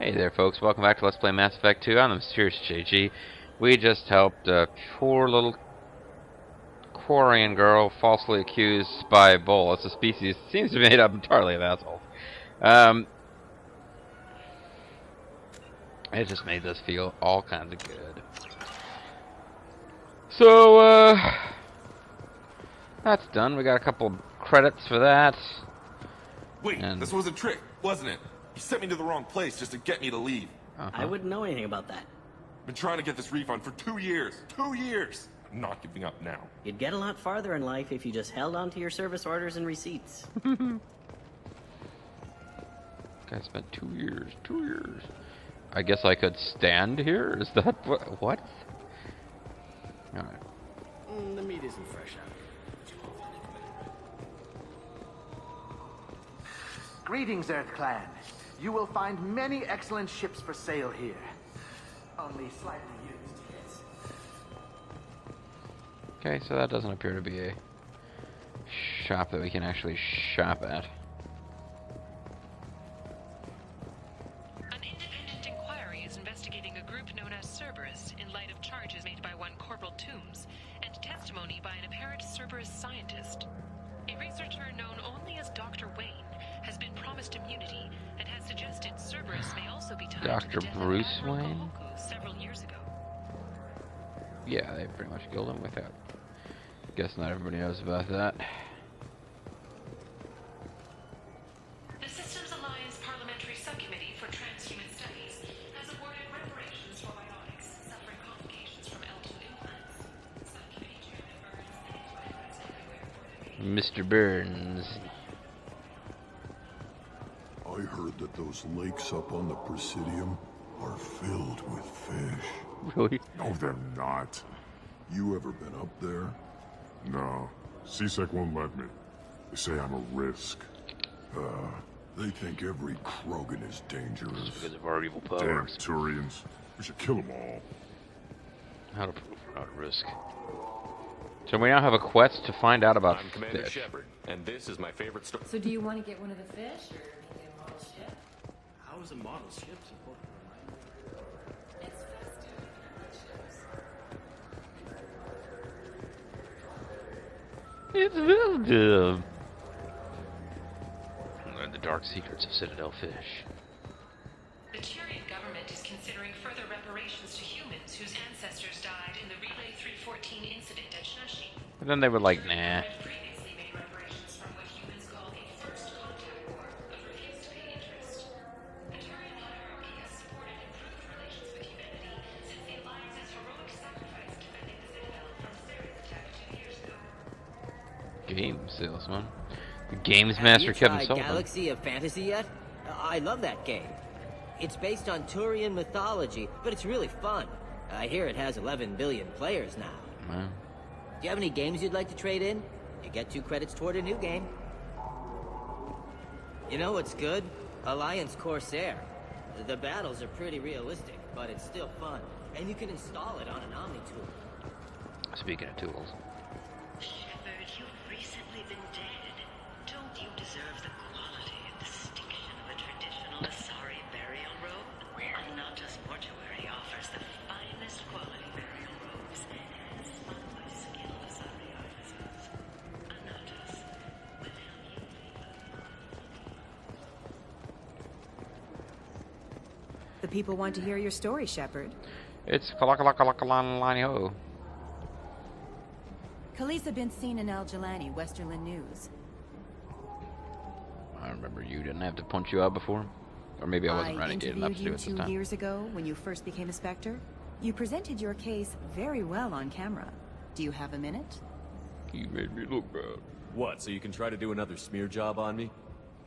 Hey there, folks. Welcome back to Let's Play Mass Effect 2. I'm the Mysterious JG. We just helped a poor little Quarian girl falsely accused by Bull. It's a species that seems to be made up entirely of assholes. It just made us feel all kinds of good. So, that's done. We got a couple credits for that. Wait, this was a trick, wasn't it? You sent me to the wrong place just to get me to leave. I wouldn't know anything about that. Been trying to get this refund for 2 years. 2 years! I'm not giving up now. You'd get a lot farther in life if you just held on to your service orders and receipts. I spent 2 years. 2 years. I guess I could stand here? Is that what? Alright. The meat isn't fresh out. Greetings, Earth Clan. You will find many excellent ships for sale here. Only slightly used, yes. Okay, so that doesn't appear to be a shop that we can actually shop at. An independent inquiry is investigating a group known as Cerberus in light of charges made by one Corporal Toombs and testimony by an apparent Cerberus scientist. A researcher known only as Dr. Wayne has been promised immunity and has suggested Cerberus may also be tied Dr. to the death Bruce of Admiral Wayne? Kahoku several years ago. Yeah, they pretty much killed him without. Guess not everybody knows about that. The Systems Alliance Parliamentary Subcommittee for Transhuman Studies has awarded reparations for biotics suffering complications from L2 implants. Subcommittee Chairman Burns thanked migrants everywhere for their Mr. Burns. I heard that those lakes up on the Presidium are filled with fish. Really? No, they're not. You ever been up there? No. CSEC won't let me. They say I'm a risk. They think every Krogan is dangerous. Because of our evil Damn powers. Turians. We should kill them all. How to prove we're not at risk. So we now have a quest to find out about I'm Commander fish. Shepard, and this is my favorite story. So do you want to get one of the fish, or maybe a model ship? How is a model ship supported? It's festive ships. It's festive. Learn the dark secrets of Citadel fish. The Turian government is considering further reparations to humans whose ancestors died in the Relay 314 incident at Shashi. And then they were like, nah. Had previously made reparations from what humans call a first contact war, but refused to pay interest. The Turian hierarchy has supported improved relations with humanity since the Alliance's heroic sacrifice defending the Citadel from Ceres attack 2 years ago. Game salesman. The Games Have Master you Kevin tried Sullivan. Galaxy of Fantasy yet? I love that game. It's based on Turian mythology, but it's really fun. I hear it has 11 billion players now. Wow. Do you have any games you'd like to trade in? You get 2 credits toward a new game. You know what's good? Alliance Corsair. The battles are pretty realistic, but it's still fun. And you can install it on an Omni tool. Speaking of tools. Shepard, you've recently been dead. Don't you deserve the quality and distinction of a traditional Asari burial robe? Anata's mortuary offers the finest quality burial robes and spun by skilled Asari artisans. Anata's will help you leave a The people want to hear your story, Shepard. It's Kalakalakalakalanlanio. Khaleesa been seen in Al Jalani, Westerland News. I remember you didn't have to punch you out before. Or maybe I wasn't renegade enough to do it this interviewed you 2 time. years ago when you first became a Spectre. You presented your case very well on camera. Do you have a minute? You made me look bad. What, so you can try to do another smear job on me?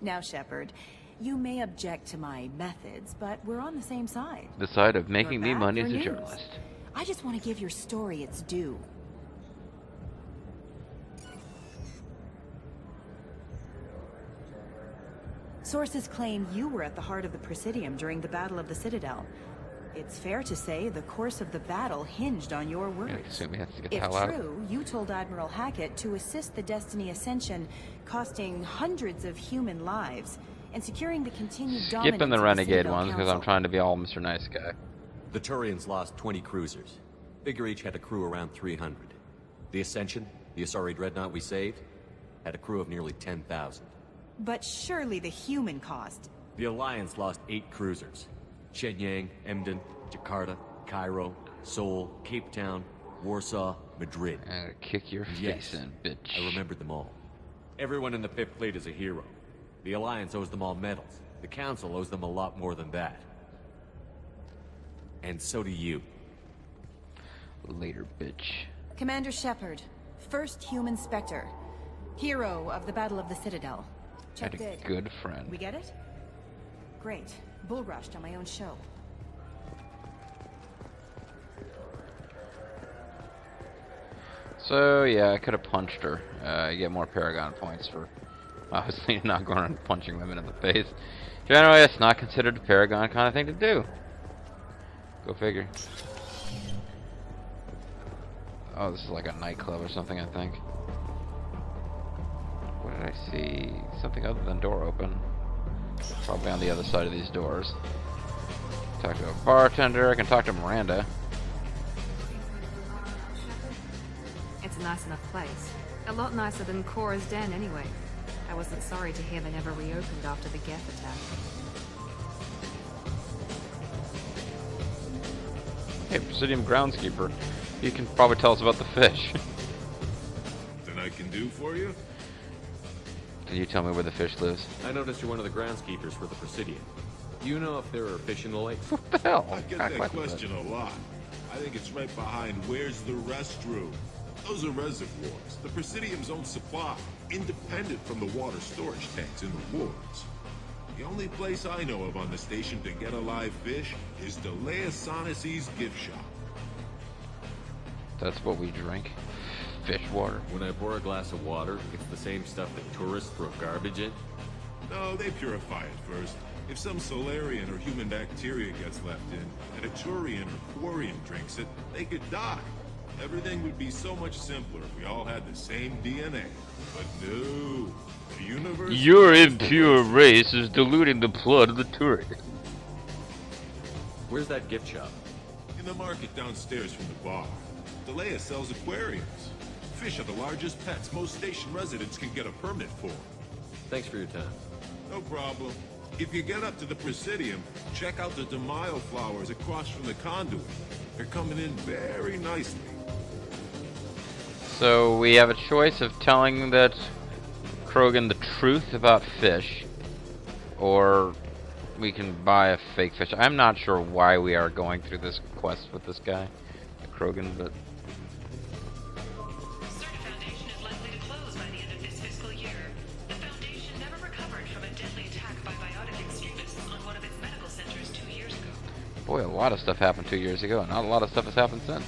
Now, Shepard, you may object to my methods, but we're on the same side. The side of making You're me back money for as a news. journalist. I just want to give your story its due. Sources claim you were at the heart of the Presidium during the Battle of the Citadel. It's fair to say the course of the battle hinged on your I words. assume he has to get the If hell out. true, you told Admiral Hackett to assist the Destiny Ascension, costing hundreds of human lives, and securing the continued dominance Skipping the of renegade Citadel ones because I'm Council. trying to be all Mr. Nice Guy. The Turians lost 20 cruisers. Figure each had a crew around 300. The Ascension, the Asari dreadnought we saved, had a crew of nearly 10,000. But surely the human cost. The Alliance lost 8 cruisers. Shenyang, Emden, Jakarta, Cairo, Seoul, Cape Town, Warsaw, Madrid. I'm gonna kick your face in, bitch. I remembered them all. Everyone in the 5th Fleet is a hero. The Alliance owes them all medals. The Council owes them a lot more than that. And so do you. Later, bitch. Commander Shepard, first human Spectre. Hero of the Battle of the Citadel. Check Had a bid. good friend. We get it? Great. Bull rushed on my own show. So yeah, I could have punched her. You get more Paragon points for obviously not going and punching women in the face. Generally, it's not considered a Paragon kind of thing to do. Go figure. Oh, this is like a nightclub or something, I think. What did I see? Something other than door open. Probably on the other side of these doors. Talk to a bartender. I can talk to Miranda. It's a nice enough place. A lot nicer than Cora's den, anyway. I wasn't sorry to hear they never reopened after the Geth attack. Hey, Presidium Groundskeeper. You can probably tell us about the fish. Something I can do for you? Can you tell me where the fish lives? I noticed you're one of the groundskeepers for the Presidium. Do you know if there are fish in the lake? What the hell? I get that question a lot. I think it's right behind where's the restroom. Those are reservoirs, the Presidium's own supply, independent from the water storage tanks in the wards. The only place I know of on the station to get a live fish is Tali'Zorah's gift shop. That's what we drink. Fish water. When I pour a glass of water, it's the same stuff that tourists throw garbage in? No, they purify it first. If some Solarian or human bacteria gets left in, and a Turian or Quarian drinks it, they could die. Everything would be so much simpler if we all had the same DNA. But no, the universe... Your impure race is diluting the blood of the Turian. Where's that gift shop? In the market downstairs from the bar. Delea sells aquariums. Fish are the largest pets most station residents can get a permit for. Thanks for your time. No problem. If you get up to the Presidium, check out the Demaio flowers across from the conduit. They're coming in very nicely. So we have a choice of telling that Krogan the truth about fish, or we can buy a fake fish. I'm not sure why we are going through this quest with this guy, the Krogan, but... Certa Foundation is likely to close by the end of this fiscal year. The Foundation never recovered from a deadly attack by biotic extremists on one of its medical centers 2 years ago. Boy, a lot of stuff happened 2 years ago, and not a lot of stuff has happened since.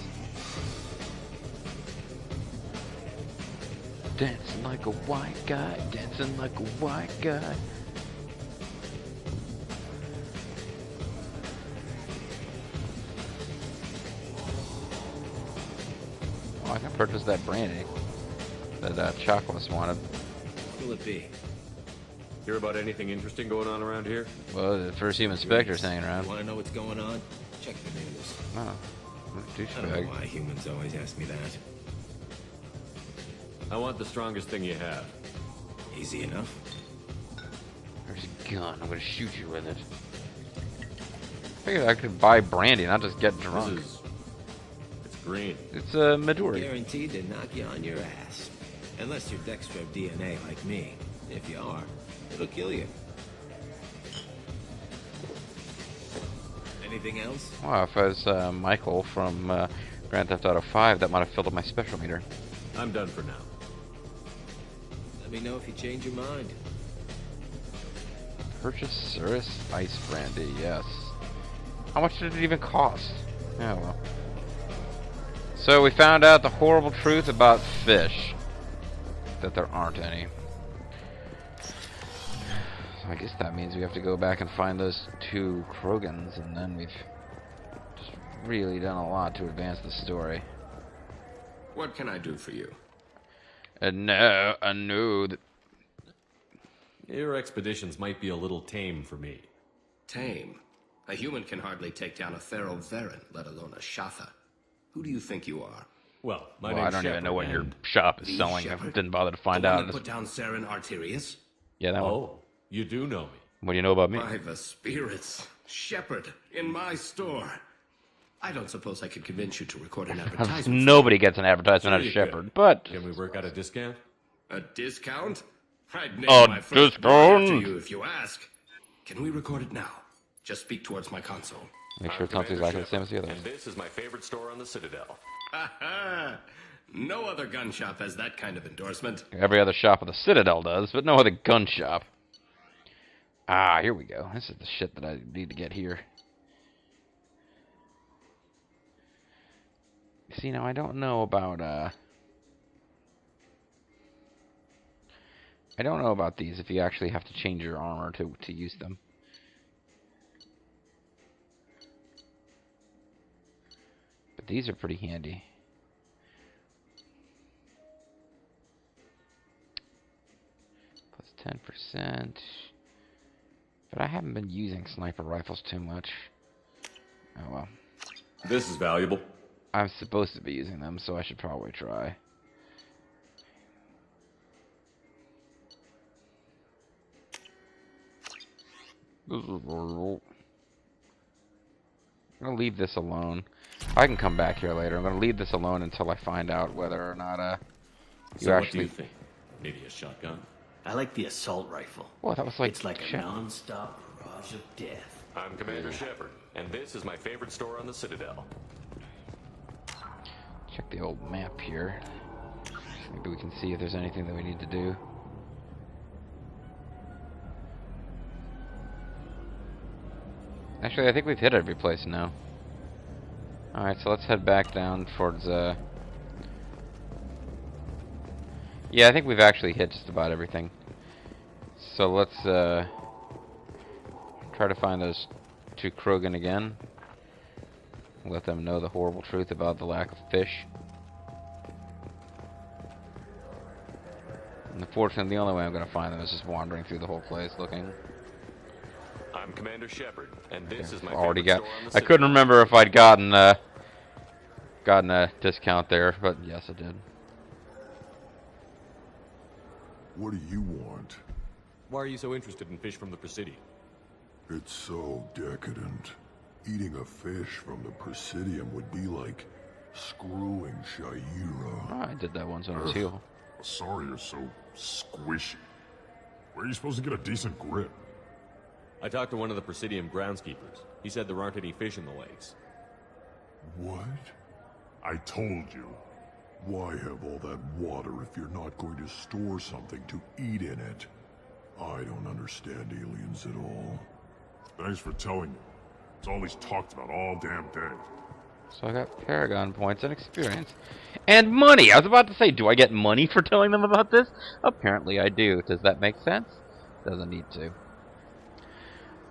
Dancing like a white guy, dancing like a white guy. Oh, I can purchase that brandy that Chocolates wanted. What will it be? Hear about anything interesting going on around here? Well, the first human Spectre's hanging around. Want to know what's going on? Check the news. Oh, I don't douchebag. know why humans always ask me that. I want the strongest thing you have. Easy enough. There's a gun. I'm gonna shoot you with it. I figured I could buy brandy, not just get drunk. It's green. It's a Midori. Guaranteed to knock you on your ass. Unless you're Dextro DNA like me. If you are, it'll kill you. Anything else? Wow, if I was Michael from Grand Theft Auto 5, that might have filled up my special meter. I'm done for now. Let me know if you change your mind. Purchase Cirrus Ice Brandy, yes. How much did it even cost? Yeah, well. So we found out the horrible truth about fish. That there aren't any. So I guess that means we have to go back and find those 2 Krogans, and then we've just really done a lot to advance the story. What can I do for you? And now I know that... Your expeditions might be a little tame for me. Tame? A human can hardly take down a Pharaoh Varen, let alone a Shatha. Who do you think you are? Well, well, I don't even know what your shop is selling. I didn't bother to find out. Put down Saren Arterius? Yeah, that one. Oh, you do know me. What do you know about me? By the spirits. Shepherd, in my store. I don't suppose I could convince you to record an advertisement. Nobody gets an advertisement out of Shepherd, but... Can we work out a discount? A discount? I'd name A my first discount? to you if you ask. Can we record it now? Just speak towards my console. Make sure it's not exactly the same as the others. And this is my favorite store on the Citadel. Ha No other gun shop has that kind of endorsement. Every other shop of the Citadel does, but no other gun shop. Ah, here we go. This is the shit that I need to get here. See, now I don't know about, I don't know about these, if you actually have to change your armor to use them. But these are pretty handy. Plus 10%. But I haven't been using sniper rifles too much. Oh well. This is valuable. I'm supposed to be using them, so I should probably try. I'm gonna leave this alone. I can come back here later. I'm gonna leave this alone until I find out whether or not you So actually. what do you think? Maybe a shotgun? I like the assault rifle. Well, that was like it's like a shit. non-stop barrage of death. I'm Commander Shepard, and this is my favorite store on the Citadel. Check the old map here. Maybe we can see if there's anything that we need to do. Actually, I think we've hit every place now. Alright, so let's head back down towards, yeah, I think we've actually hit just about everything. So let's, try to find those two Krogan again. Let them know the horrible truth about the lack of fish. And unfortunately, the only way I'm going to find them is just wandering through the whole place looking. I'm Commander Shepard, and this is my Already favorite got. store on the I Citadel. couldn't remember if I'd gotten a discount there, but yes, I did. What do you want? Why are you so interested in fish from the Presidium? It's so decadent. Eating a fish from the Presidium would be like screwing Sha'ira. Oh, I did that once on a seal. Sorry you're so squishy. Where are you supposed to get a decent grip? I talked to one of the Presidium groundskeepers. He said there aren't any fish in the lakes. What? I told you. Why have all that water if you're not going to store something to eat in it? I don't understand aliens at all. Thanks for telling me. It's all he's talked about all damn day. So I got Paragon points and experience. And money! I was about to say, do I get money for telling them about this? Apparently I do. Does that make sense? Doesn't need to.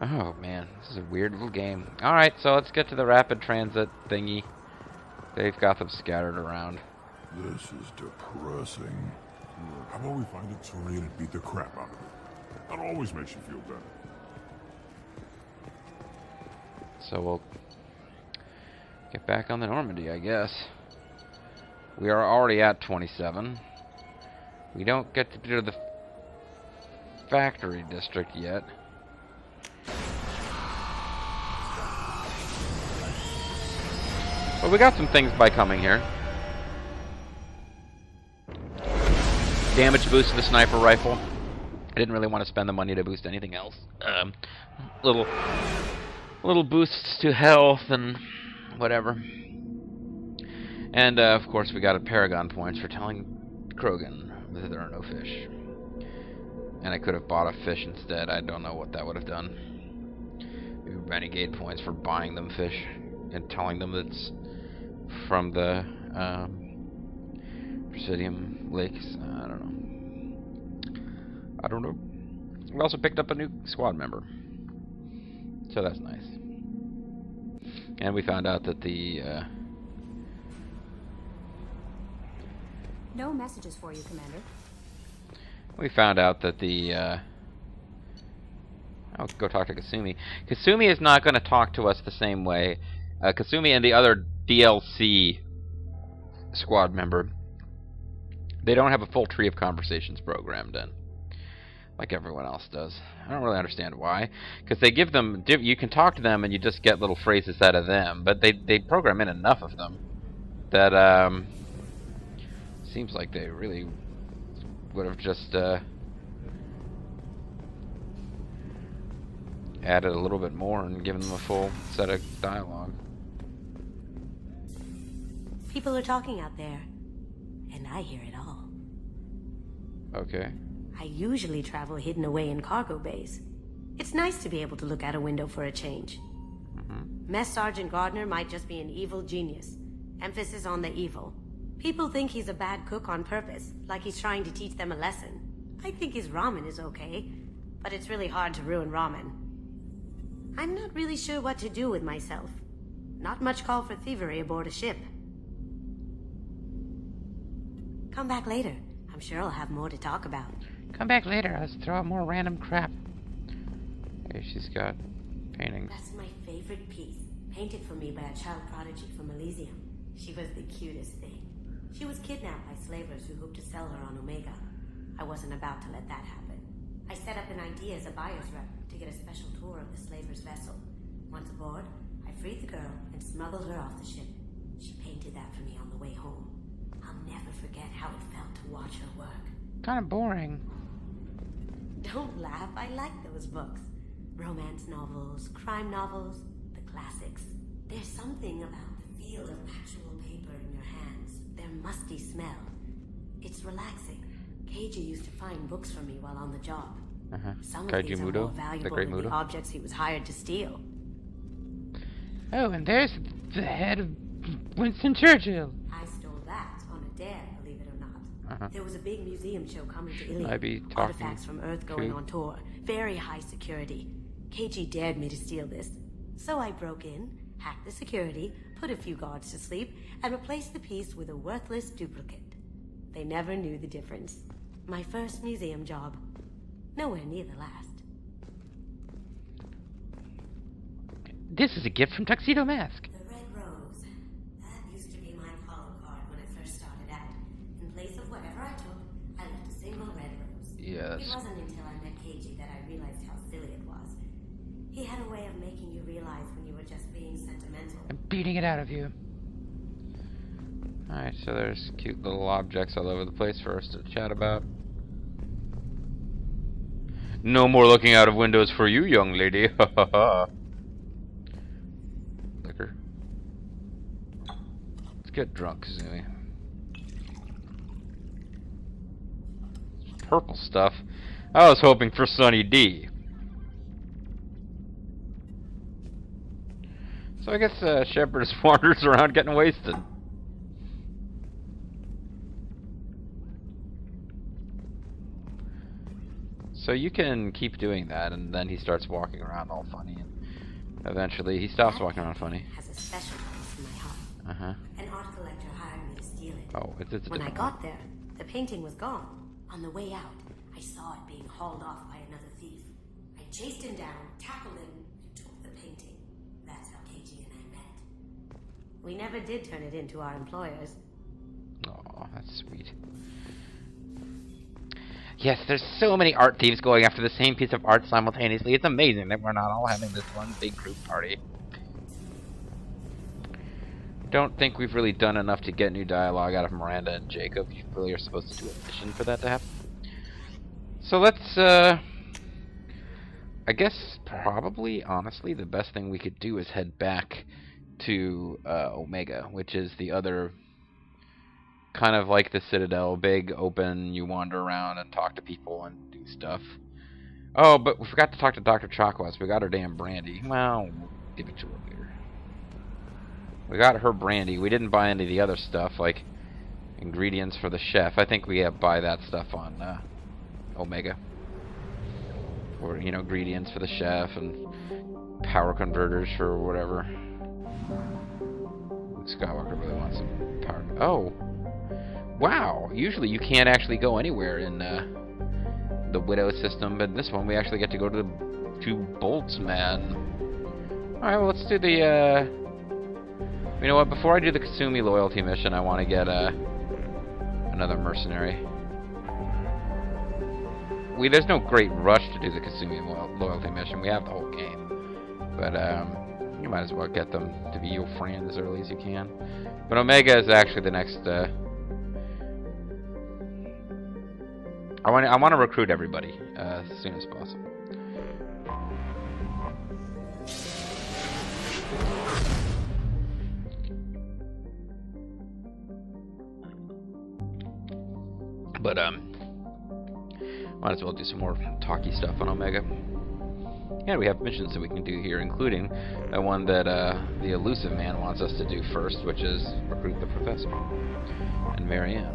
Oh man, this is a weird little game. Alright, so let's get to the rapid transit thingy. They've got them scattered around. This is depressing. How about we find a Turian and beat the crap out of him? That always makes you feel better. So we'll get back on the Normandy, I guess. We are already at 27. We don't get to do the factory district yet. But we got some things by coming here. Damage boost to the sniper rifle. I didn't really want to spend the money to boost anything else. Little boosts to health and whatever. And of course we got a Paragon points for telling Krogan that there are no fish. And I could have bought a fish instead. I don't know what that would have done. Maybe Renegade points for buying them fish and telling them that it's from the Presidium Lakes. I don't know. We also picked up a new squad member. So that's nice. And we found out that the No messages for you, Commander. we found out that the I'll go talk to Kasumi. Kasumi is not going to talk to us the same way. Kasumi and the other DLC squad member, they don't have a full tree of conversations programmed in, like everyone else does. I don't really understand why. Because they give them... You can talk to them and you just get little phrases out of them. But they program in enough of them that... seems like they really would have just... added a little bit more and given them a full set of dialogue. People are talking out there, and I hear it all. Okay. I usually travel hidden away in cargo bays. It's nice to be able to look out a window for a change. Mess Sergeant Gardner might just be an evil genius. Emphasis on the evil. People think he's a bad cook on purpose, like he's trying to teach them a lesson. I think his ramen is okay, but it's really hard to ruin ramen. I'm not really sure what to do with myself. Not much call for thievery aboard a ship. Come back later. I'm sure I'll have more to talk about. Come back later. Let's throw out more random crap. Hey, she's got paintings. That's my favorite piece. Painted for me by a child prodigy from Elysium. She was the cutest thing. She was kidnapped by slavers who hoped to sell her on Omega. I wasn't about to let that happen. I set up an idea as a buyer's rep to get a special tour of the slaver's vessel. Once aboard, I freed the girl and smuggled her off the ship. She painted that for me on the way home. I'll never forget how it felt to watch her work. Kind of boring. Don't laugh, I like those books. Romance novels, crime novels, the classics. There's something about the feel of actual paper in your hands, their musty smell. It's relaxing. Keiji used to find books for me while on the job. Some of these are more valuable than the objects he was hired to steal. Oh, and there's the head of Winston Churchill. I stole that on a dare, believe it or not. There was a big museum show coming to Ilium. Artifacts from Earth going on tour. Very high security. Keiji dared me to steal this. So I broke in, hacked the security, put a few guards to sleep, and replaced the piece with a worthless duplicate. They never knew the difference. My first museum job. Nowhere near the last. This is a gift from Tuxedo Mask. The red rose. That used to be my calling card when I first started out. In place of whatever I took, I left a single red rose. Yes. It wasn't until I met Keiji that I realized how silly it was. He had a way of making you realize when you were just being sentimental. I'm beating it out of you. Alright, so there's cute little objects all over the place for us to chat about. No more looking out of windows for you, young lady. Ha ha ha. Liquor. Let's get drunk, Kazumi. Purple stuff. I was hoping for Sunny D. So I guess Shepard just wanders around getting wasted. So you can keep doing that, and then he starts walking around all funny, and eventually he stops walking around funny. Has a special place in my heart. An art collector hired me to steal it. Oh, it's when I got there, the painting was gone. On the way out, I saw it being hauled off by another thief. I chased him down, tackled him, and took the painting. That's how Keiji and I met. We never did turn it into our employers. Oh, that's sweet. Yes, there's so many art thieves going after the same piece of art simultaneously. It's amazing that we're not all having this one big group party. Don't think we've really done enough to get new dialogue out of Miranda and Jacob. You really are supposed to do a mission for that to happen. So let's, I guess probably, honestly, the best thing we could do is head back to Omega, which is the other... kind of like the Citadel, big, open, you wander around and talk to people and do stuff. Oh, but we forgot to talk to Dr. Chakwas. We got her damn brandy. Well, we'll give it to her later. We got her brandy. We didn't buy any of the other stuff, like ingredients for the chef. I think we buy that stuff on Omega. Or, you know, ingredients for the chef and power converters for whatever. Luke Skywalker really wants some power. Oh! Wow, usually you can't actually go anywhere in the Widow system, but in this one we actually get to go to the to Boltzmann. Alright, well, let's do the, you know what, before I do the Kasumi loyalty mission, I want to get, another mercenary. There's no great rush to do the Kasumi loyalty mission. We have the whole game. But, you might as well get them to be your friend as early as you can. But Omega is actually the next, I want to recruit everybody, as soon as possible. But, might as well do some more talky stuff on Omega. And we have missions that we can do here, including the one that the elusive man wants us to do first, which is recruit the professor and Marianne.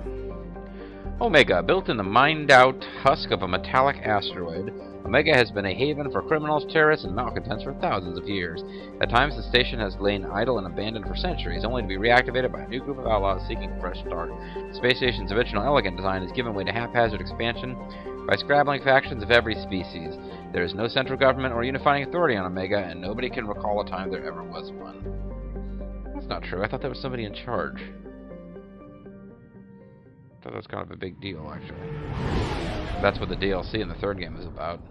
Omega, built in the mined-out husk of a metallic asteroid, Omega has been a haven for criminals, terrorists, and malcontents for thousands of years. At times, the station has lain idle and abandoned for centuries, only to be reactivated by a new group of outlaws seeking a fresh start. The space station's original elegant design has given way to haphazard expansion by scrabbling factions of every species. There is no central government or unifying authority on Omega, and nobody can recall a time there ever was one. That's not true. I thought there was somebody in charge. I thought that was kind of a big deal, actually. That's what the DLC in the third game is about.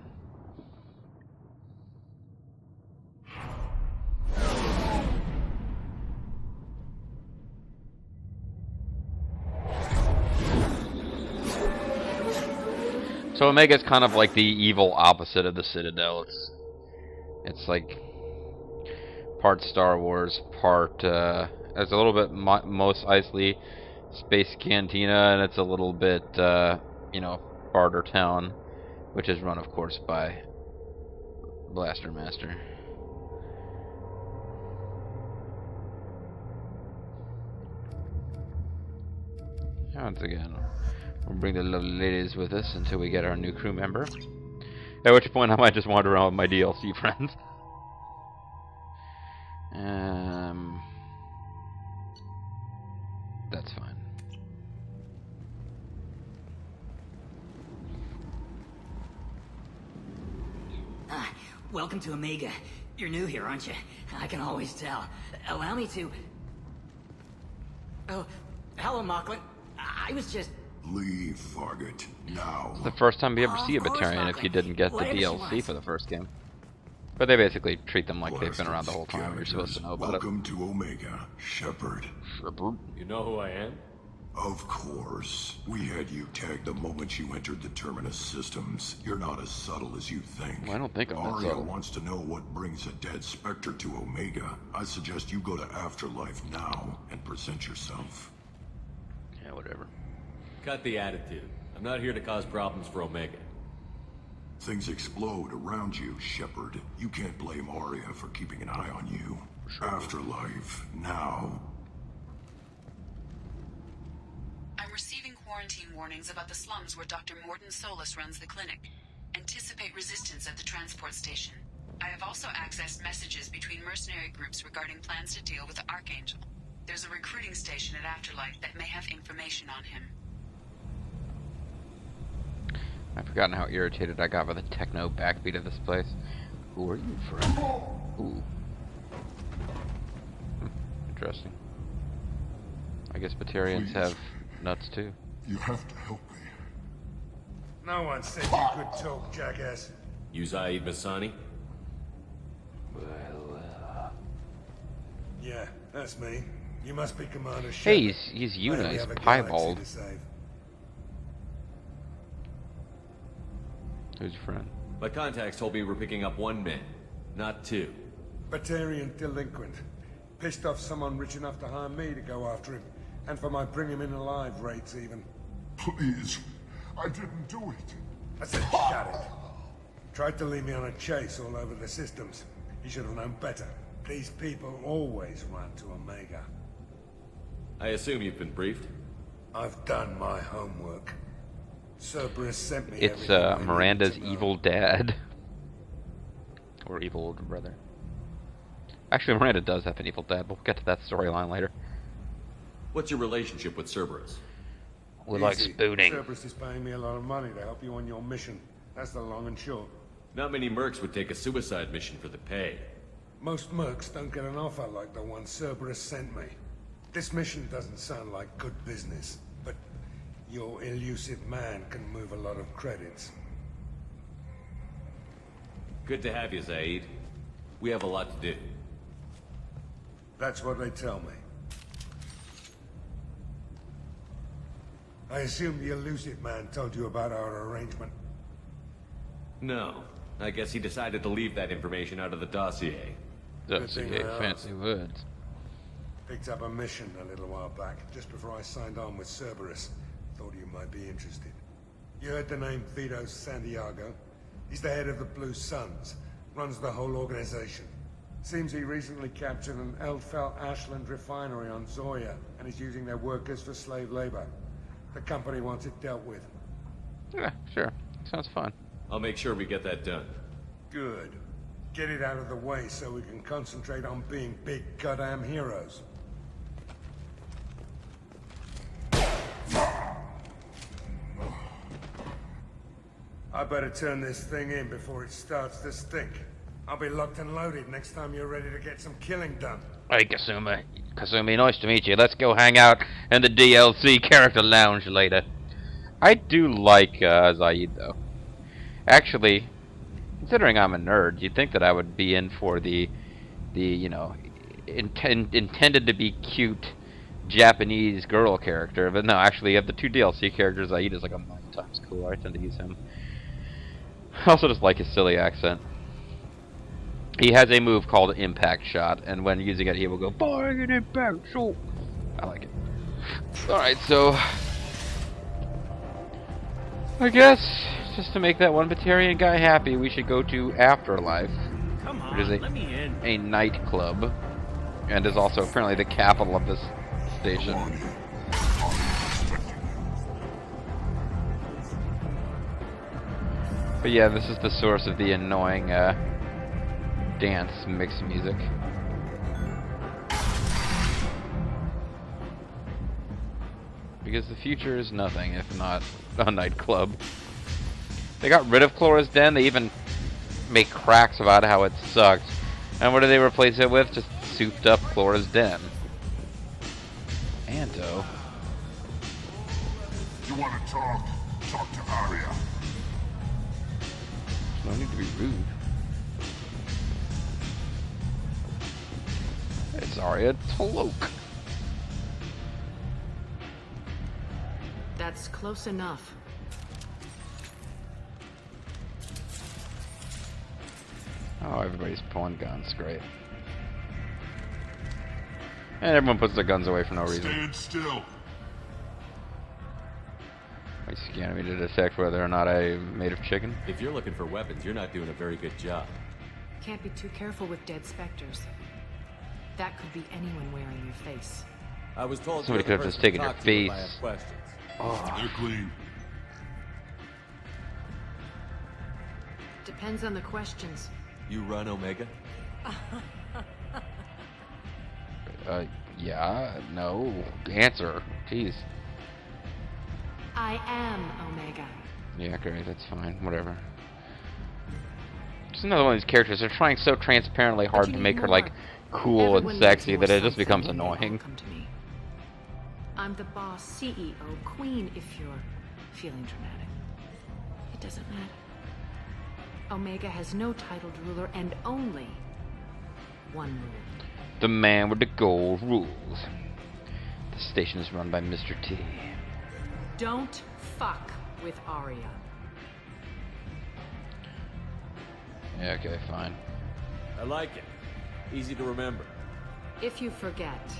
So Omega is kind of like the evil opposite of the Citadel. It's like part Star Wars, part it's a little bit Mos Eisley Space Cantina, and it's a little bit you know, Barter Town, which is run, of course, by Blaster Master. Once again, we'll bring the lovely ladies with us until we get our new crew member. At which point I might just wander around with my DLC friends. That's fine. Welcome to Omega. You're new here, aren't you? I can always tell. Allow me to... Oh, hello, Mocklin. I was just... Leave, Fargate, now. It's the first time we ever see a Batarian if you didn't get the DLC for the first game. But they basically treat them like they've been around the whole time. You're supposed to know about it. Welcome to Omega, Shepard. Shepard? You know who I am? Of course. We had you tagged the moment you entered the Terminus systems. You're not as subtle as you think. Well, I don't think I'm that Arya subtle. wants to know what brings a dead Spectre to Omega. I suggest you go to Afterlife now and present yourself. Yeah, whatever. Cut the attitude. I'm not here to cause problems for Omega. Things explode around you, Shepard. You can't blame Arya for keeping an eye on you. Sure. Afterlife, now. I'm receiving quarantine warnings about the slums where Dr. Morden Solus runs the clinic. Anticipate resistance at the transport station. I have also accessed messages between mercenary groups regarding plans to deal with the Archangel. There's a recruiting station at Afterlife that may have information on him. I've forgotten how irritated I got by the techno backbeat of this place. Who are you, friend? Ooh. Interesting. I guess Batarians have nuts too. You have to help me. No one said you could talk, jackass. You Zaid Masani? Well, yeah, that's me. You must be Commander Shepard. hey, he's Yuna. He's piebald. Who's your friend? My contacts told me we're picking up one man, not two. Batarian delinquent. Pissed off someone rich enough to hire me to go after him. And for my bring him in alive rates, even. Please, I didn't do it. I said shut it. Tried to lead me on a chase all over the systems. He should have known better. These people always run to Omega. I assume you've been briefed? I've done my homework. Cerberus sent me It's Miranda's evil dad. Or evil older brother. Actually, Miranda does have an evil dad, but we'll get to that storyline later. What's your relationship with Cerberus? We like spooning. Cerberus is paying me a lot of money to help you on your mission. That's the long and short. Not many mercs would take a suicide mission for the pay. Most mercs don't get an offer like the one Cerberus sent me. This mission doesn't sound like good business, but your elusive man can move a lot of credits. Good to have you, Zaid. We have a lot to do. That's what they tell me. I assume the elusive man told you about our arrangement. No. I guess he decided to leave that information out of the dossier. Dossier, fancy words. Picked up a mission a little while back, just before I signed on with Cerberus. Thought you might be interested. You heard the name Vito Santiago? He's the head of the Blue Suns, runs the whole organization. Seems he recently captured an Eldfell Ashland refinery on Zoya, and is using their workers for slave labor. The company wants it dealt with. Yeah, sure. Sounds fun. I'll make sure we get that done. Good. Get it out of the way so we can concentrate on being big goddamn heroes. I better turn this thing in before it starts to stink. I'll be locked and loaded next time you're ready to get some killing done. Hey, Kasumi. Kasumi, nice to meet you. Let's go hang out in the DLC character lounge later. I do like Zaid, though. Actually, considering I'm a nerd, you'd think that I would be in for the you know, intended to be cute Japanese girl character, but no, actually, you have the two DLC characters. Zaid is like a million times cooler. I tend to use him. I also just like his silly accent. He has a move called Impact Shot, and when using it, he will go, "Bang an impact shot." I like it. Alright, so I guess just to make that one Batarian guy happy, we should go to Afterlife, which is a nightclub, and is also apparently the capital of this station. But yeah, this is the source of the annoying dance mix music. Because the future is nothing if not a nightclub. They got rid of Clora's Den, they even make cracks about how it sucked. And what do they replace it with? Just souped up Clora's Den. Anto. You want to talk? Talk to Arya. No need to be rude. It's Arya Taloke. That's close enough. Oh, everybody's pulling guns. Great. And everyone puts their guns away for no reason. Stand still. He's scanning me to detect whether or not I'm made of chicken. If you're looking for weapons, you're not doing a very good job. Can't be too careful with dead specters. That could be anyone wearing your face. I was told somebody could have just taken your face. Oh. They're clean. Depends on the questions. You run Omega? Yeah, no. Answer. Jeez. I am Omega. Yeah, great, that's fine. Whatever. Just another one of these characters. They're trying so transparently hard to make her, like, cool and sexy that it just becomes annoying. Come to me. I'm the boss, CEO, queen, if you're feeling dramatic. It doesn't matter. Omega has no titled ruler and only one rule. The man with the gold rules. The station is run by Mr. T. Don't fuck with Arya. Yeah, okay, fine. I like it. Easy to remember. If you forget,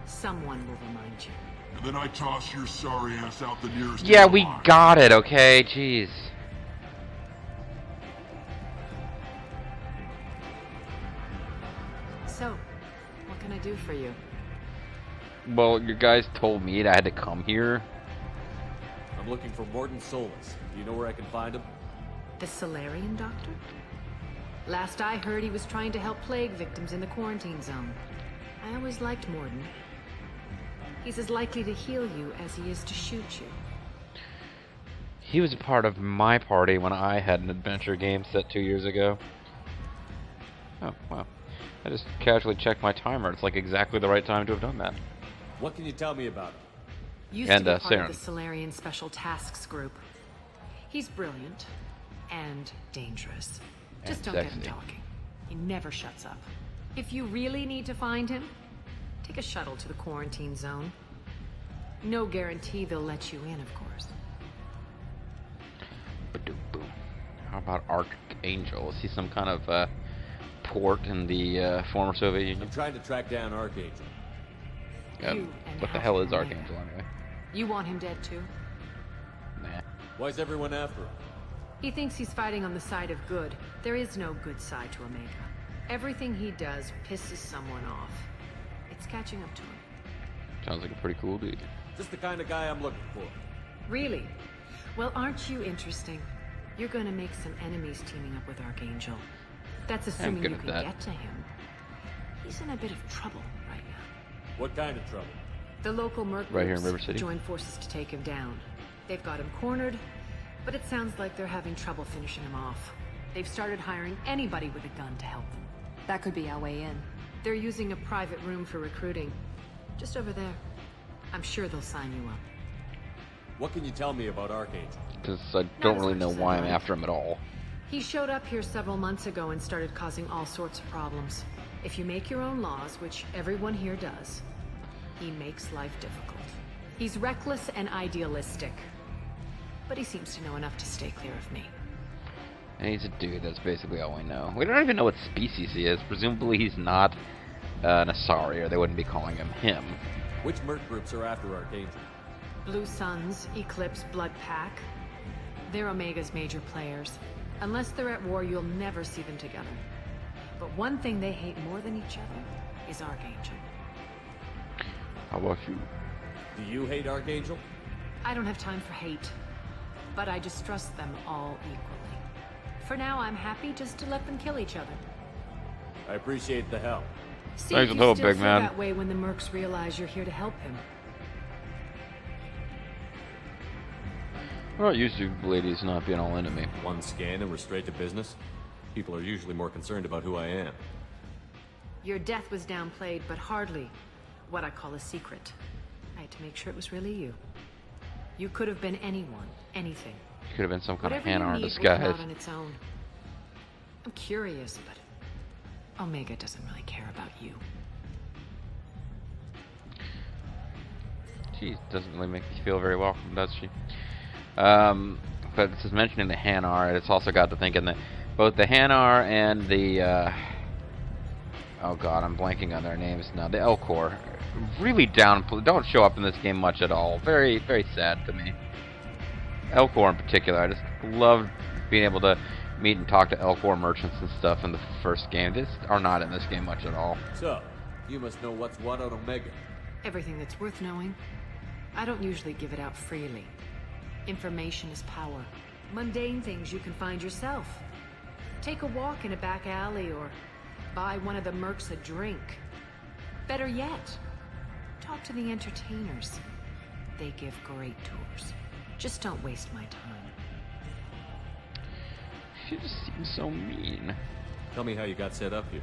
someone will remind you. And then I toss your sorry ass out the nearest Yeah, we airlock. got it, okay? Jeez. So, what can I do for you? Well, you guys told me that I had to come here. I'm looking for Morden Solus. Do you know where I can find him? The Solarian doctor? Last I heard, he was trying to help plague victims in the quarantine zone. I always liked Morden. He's as likely to heal you as he is to shoot you. He was a part of my party when I had an adventure game set 2 years ago. Oh, wow. I just casually checked my timer. It's like exactly the right time to have done that. What can you tell me about him? Used And, to be part Saren. of the Solarian Special Tasks Group. He's brilliant and dangerous. Just And don't get him sexy. talking. He never shuts up. If you really need to find him, take a shuttle to the quarantine zone. No guarantee they'll let you in, of course. Ba-doom-boom. How about Archangel? Is he some kind of port in the former Soviet Union? I'm trying to track down Archangel. What the hell is Archangel anyway? You want him dead too? Nah. Why's everyone after him? He thinks he's fighting on the side of good. There is no good side to Omega. Everything he does pisses someone off. It's catching up to him. Sounds like a pretty cool dude. Just the kind of guy I'm looking for. Really? Well, aren't you interesting? You're gonna make some enemies teaming up with Archangel. That's assuming good you at can that. get to him. He's in a bit of trouble right now. What kind of trouble? The local merc Right here in groups River City? joined forces to take him down. They've got him cornered, but it sounds like they're having trouble finishing him off. They've started hiring anybody with a gun to help them. That could be our way in. They're using a private room for recruiting. Just over there. I'm sure they'll sign you up. What can you tell me about Archangel? Because I don't really know why I'm after him at all. He showed up here several months ago and started causing all sorts of problems. If you make your own laws, which everyone here does, he makes life difficult. He's reckless and idealistic. But he seems to know enough to stay clear of me. And he's a dude, that's basically all we know. We don't even know what species he is. Presumably he's not an Asari, or they wouldn't be calling him. Which merc groups are after Archangel? Blue Suns, Eclipse, Blood Pack. They're Omega's major players. Unless they're at war, you'll never see them together. But one thing they hate more than each other is Archangel. How about you? Do you hate Archangel? I don't have time for hate, but I distrust them all equally. For now, I'm happy just to let them kill each other. I appreciate the help. See Thanks if a you little, still big feel man. that way when the mercs realize you're here to help him. We're not used to ladies not being all into me. One scan and we're straight to business? People are usually more concerned about who I am. Your death was downplayed, but hardly what I call a secret. I had to make sure it was really you. You could have been anyone, anything. Could have been some kind Whatever of Hanar in you need will come disguise. out on its own. I'm curious, but Omega doesn't really care about you. She doesn't really make me feel very welcome, does she? But this is mentioning the Hanar, it's also got to thinking that both the Hanar and the, oh god, I'm blanking on their names now, the Elcor, really don't show up in this game much at all. Very, very sad to me. Elcor in particular, I just love being able to meet and talk to Elcor merchants and stuff in the first game. They just are not in this game much at all. So, you must know what's what on Omega. Everything that's worth knowing. I don't usually give it out freely. Information is power. Mundane things you can find yourself. Take a walk in a back alley or buy one of the mercs a drink. Better yet, talk to the entertainers. They give great tours. Just don't waste my time. She just seems so mean. Tell me how you got set up here.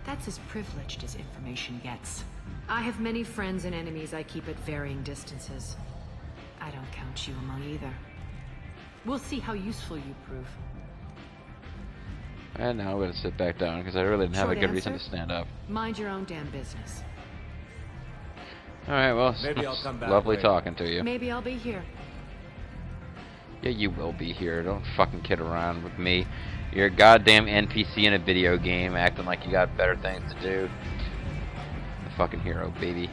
That's as privileged as information gets. I have many friends and enemies I keep at varying distances. I don't count you among either. We'll see how useful you prove. And now I'm going to sit back down because I really didn't have a Short good reason to answer? stand up. Mind your own damn business. Alright, well, Maybe I'll it's come back lovely later. talking to you. Maybe I'll be here. Yeah, you will be here. Don't fucking kid around with me. You're a goddamn NPC in a video game acting like you got better things to do. The fucking hero, baby.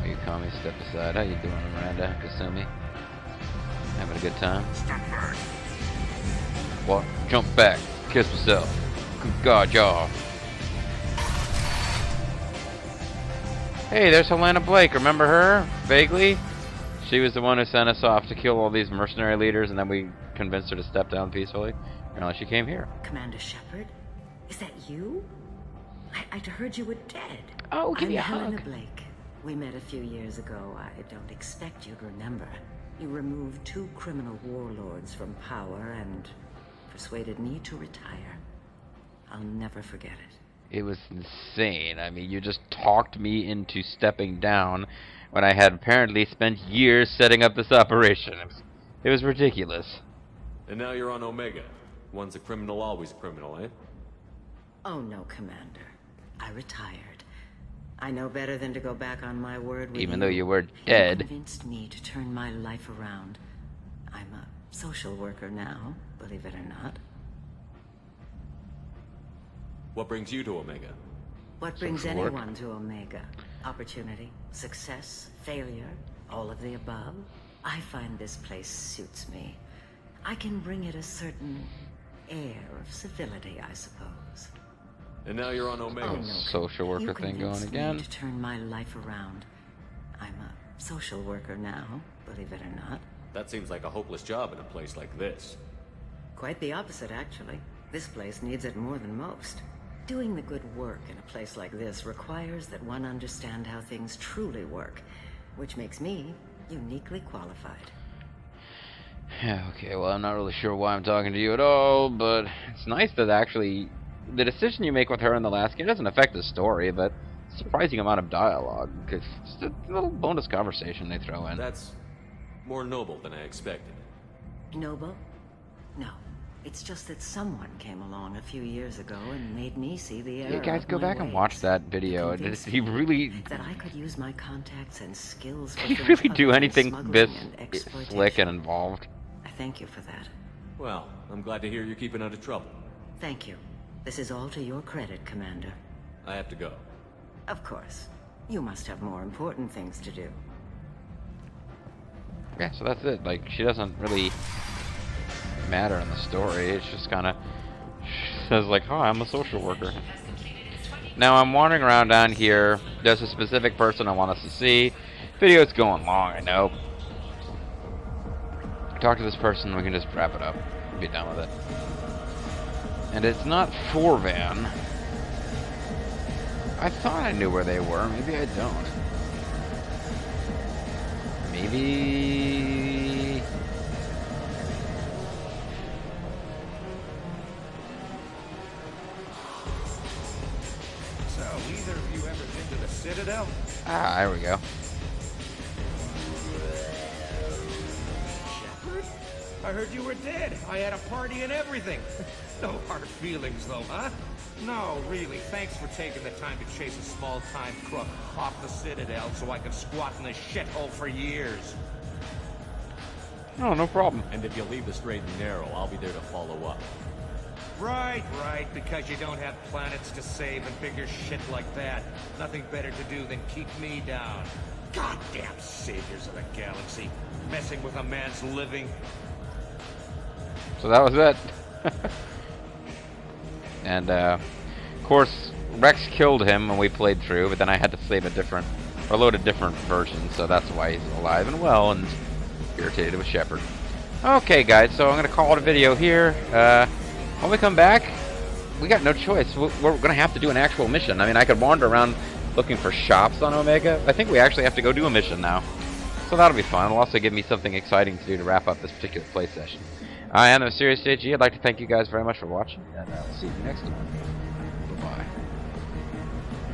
Are you calm? Step aside. How you doing, Miranda? Kasumi? Having a good time? Step back. What? Jump back. Kiss myself. Good God, y'all. Hey, there's Helena Blake. Remember her? Vaguely? She was the one who sent us off to kill all these mercenary leaders, and then we convinced her to step down peacefully. Apparently she came here. Commander Shepard? Is that you? I'd heard you were dead. Oh, give I'm me a Helena hug. Blake, We met a few years ago. I don't expect you'd remember. You removed 2 criminal warlords from power and persuaded me to retire. I'll never forget it. It was insane. I mean, you just talked me into stepping down when I had apparently spent years setting up this operation. It was ridiculous. And now you're on Omega. Once a criminal, always a criminal, eh? Oh no, Commander. I retired. I know better than to go back on my word with Even though you were dead. You convinced me to turn my life around. I'm a social worker now, believe it or not. What brings you to Omega? What brings Social work. anyone to Omega? Opportunity, success, failure, all of the above? I find this place suits me. I can bring it a certain air of civility, I suppose. And now you're on Omega. Oh, no. Social worker thing going again. To turn my life around. I'm a social worker now, believe it or not. That seems like a hopeless job in a place like this. Quite the opposite, actually. This place needs it more than most. Doing the good work in a place like this requires that one understand how things truly work, which makes me uniquely qualified. Okay, well, I'm not really sure why I'm talking to you at all, but it's nice that actually the decision you make with her in the last game doesn't affect the story, but surprising amount of dialogue. It's just a little bonus conversation they throw in. That's more noble than I expected. Noble? No. It's just that someone came along a few years ago and made me see the error. Yeah, guys, of go my back and ways. watch that video. He really... That I could use my contacts and skills for He things really do other than anything smuggling this and exploitation. slick and involved. I thank you for that. Well, I'm glad to hear you're keeping out of trouble. Thank you. This is all to your credit, Commander. I have to go. Of course. You must have more important things to do. Yeah, so that's it. Like, she doesn't really matter in the story. It's just kind of says like, "Oh, I'm a social worker." Now I'm wandering around down here. There's a specific person I want us to see. Video's going long, I know. Talk to this person, we can just wrap it up and be done with it. And it's not Forvan. I thought I knew where they were. Maybe I don't. Maybe... So, either of you ever been to the Citadel? Ah, there we go. Shepard? I heard you were dead. I had a party and everything. No hard feelings, though, huh? No, really. Thanks for taking the time to chase a small-time crook off the Citadel so I could squat in this shithole for years. Oh, no problem. And if you leave the straight and narrow, I'll be there to follow up. Right, because you don't have planets to save and bigger shit like that. Nothing better to do than keep me down. Goddamn saviors of the galaxy. Messing with a man's living. So that was it. And, of course, Rex killed him when we played through, but then I had to save load a different version, so that's why he's alive and well and irritated with Shepard. Okay, guys, so I'm going to call it a video here. When we come back, we got no choice. We're going to have to do an actual mission. I mean, I could wander around looking for shops on Omega. I think we actually have to go do a mission now. So that'll be fun. It'll also give me something exciting to do to wrap up this particular play session. I am the Mysterious JG. I'd like to thank you guys very much for watching, and I'll see you next time. Bye-bye.